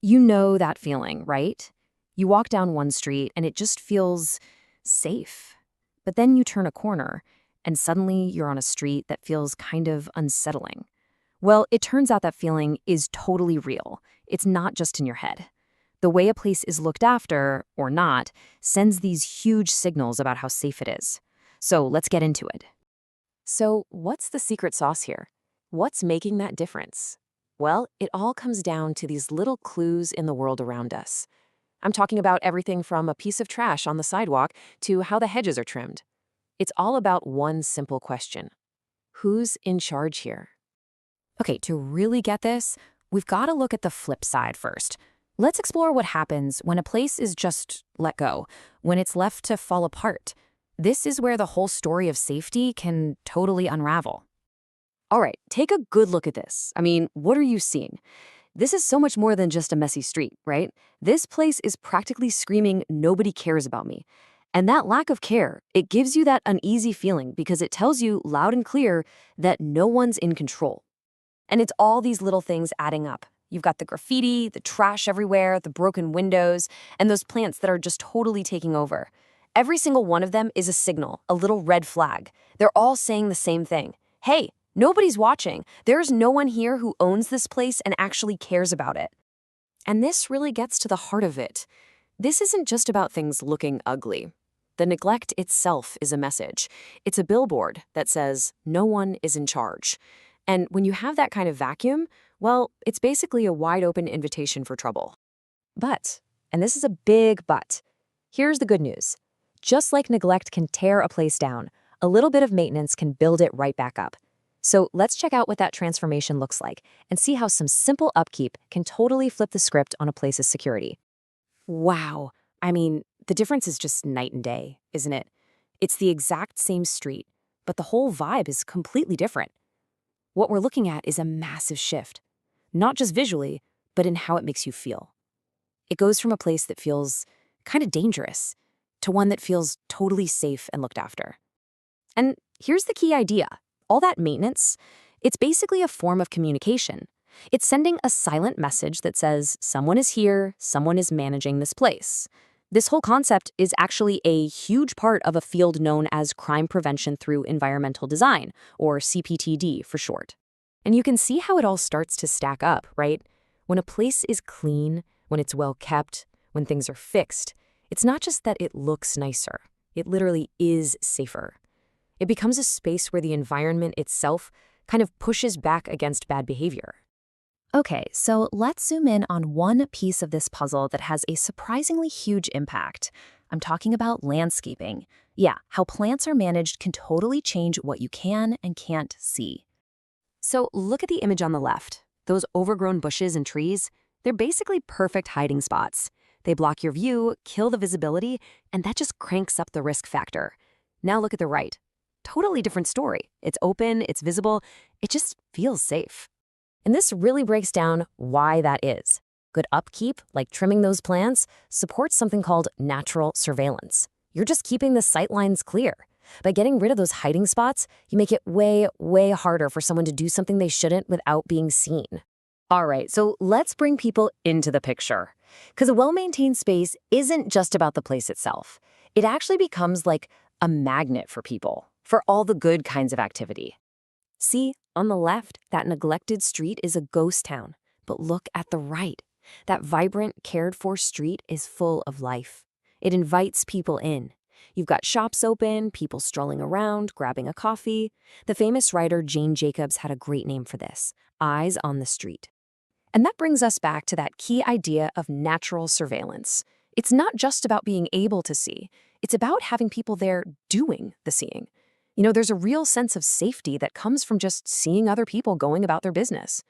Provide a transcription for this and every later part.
You know that feeling, right? You walk down one street and it just feels safe. But then you turn a corner and suddenly you're on a street that feels kind of unsettling. Well, it turns out that feeling is totally real. It's not just in your head. The way a place is looked after, or not, sends these huge signals about how safe it is. So let's get into it. So, what's the secret sauce here? What's making that difference? Well, it all comes down to these little clues in the world around us. I'm talking about everything from a piece of trash on the sidewalk to how the hedges are trimmed. It's all about one simple question: who's in charge here? Okay, to really get this, we've got to look at the flip side first. Let's explore what happens when a place is just let go, when it's left to fall apart. This is where the whole story of safety can totally unravel. All right, take a good look at this. I mean, what are you seeing? This is so much more than just a messy street, right? This place is practically screaming, "Nobody cares about me." And that lack of care, it gives you that uneasy feeling because it tells you loud and clear that no one's in control. And it's all these little things adding up. You've got the graffiti, the trash everywhere, the broken windows, and those plants that are just totally taking over. Every single one of them is a signal, a little red flag. They're all saying the same thing. Hey, nobody's watching. There's no one here who owns this place and actually cares about it. And this really gets to the heart of it. This isn't just about things looking ugly. The neglect itself is a message. It's a billboard that says, no one is in charge. And when you have that kind of vacuum, well, it's basically a wide open invitation for trouble. But, and this is a big but, here's the good news. Just like neglect can tear a place down, a little bit of maintenance can build it right back up. So let's check out what that transformation looks like and see how some simple upkeep can totally flip the script on a place's security. Wow. I mean, the difference is just night and day, isn't it? It's the exact same street, but the whole vibe is completely different. What we're looking at is a massive shift, not just visually, but in how it makes you feel. It goes from a place that feels kind of dangerous to one that feels totally safe and looked after. And here's the key idea. All that maintenance, it's basically a form of communication. It's sending a silent message that says, someone is here, someone is managing this place. This whole concept is actually a huge part of a field known as crime prevention through environmental design, or CPTED for short. And you can see how it all starts to stack up, right? When a place is clean, when it's well kept, when things are fixed, it's not just that it looks nicer. It literally is safer. It becomes a space where the environment itself kind of pushes back against bad behavior. Okay, so let's zoom in on one piece of this puzzle that has a surprisingly huge impact. I'm talking about landscaping. Yeah, how plants are managed can totally change what you can and can't see. So look at the image on the left. Those overgrown bushes and trees, they're basically perfect hiding spots. They block your view, kill the visibility, and that just cranks up the risk factor. Now look at the right. Totally different story. It's open, it's visible, it just feels safe. And this really breaks down why that is. Good upkeep, like trimming those plants, supports something called natural surveillance. You're just keeping the sight lines clear. By getting rid of those hiding spots, you make it way, way harder for someone to do something they shouldn't without being seen. All right, so let's bring people into the picture. Because a well-maintained space isn't just about the place itself. It actually becomes like a magnet for people, for all the good kinds of activity. See, on the left, that neglected street is a ghost town. But look at the right. That vibrant, cared-for street is full of life. It invites people in. You've got shops open, people strolling around, grabbing a coffee. The famous writer Jane Jacobs had a great name for this: eyes on the street. And that brings us back to that key idea of natural surveillance. It's not just about being able to see. It's about having people there doing the seeing. You know, there's a real sense of safety that comes from just seeing other people going about their business.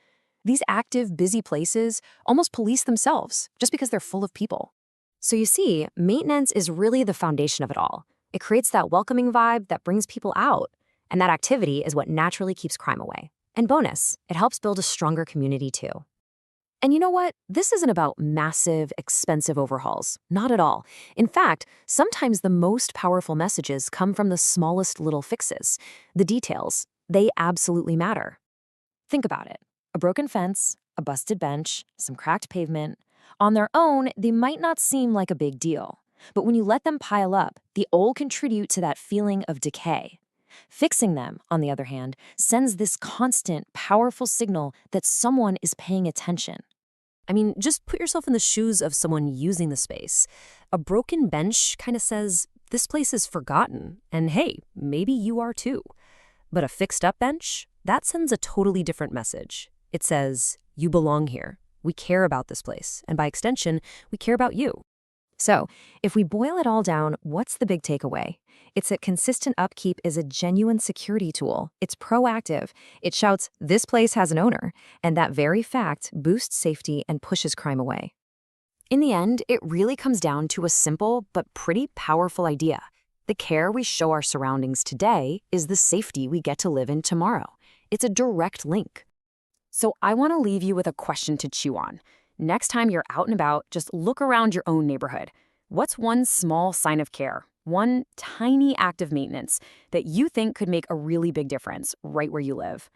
These active, busy places almost police themselves just because they're full of people. So you see, maintenance is really the foundation of it all. It creates that welcoming vibe that brings people out, and that activity is what naturally keeps crime away. And bonus, it helps build a stronger community too. And you know what? This isn't about massive, expensive overhauls. Not at all. In fact, sometimes the most powerful messages come from the smallest little fixes. The details, they absolutely matter. Think about it. A broken fence, a busted bench, some cracked pavement. On their own, they might not seem like a big deal. But when you let them pile up, they all contribute to that feeling of decay. Fixing them, on the other hand, sends this constant, powerful signal that someone is paying attention. I mean, just put yourself in the shoes of someone using the space. A broken bench kind of says, this place is forgotten, and hey, maybe you are too. But a fixed up bench, that sends a totally different message. It says, you belong here. We care about this place, and by extension, we care about you. So, if we boil it all down, what's the big takeaway? It's that consistent upkeep is a genuine security tool. It's proactive. It shouts, this place has an owner, and that very fact boosts safety and pushes crime away. In the end, it really comes down to a simple but pretty powerful idea. The care we show our surroundings today is the safety we get to live in tomorrow. It's a direct link. So I want to leave you with a question to chew on. Next time you're out and about, just look around your own neighborhood. What's one small sign of care, one tiny act of maintenance that you think could make a really big difference right where you live?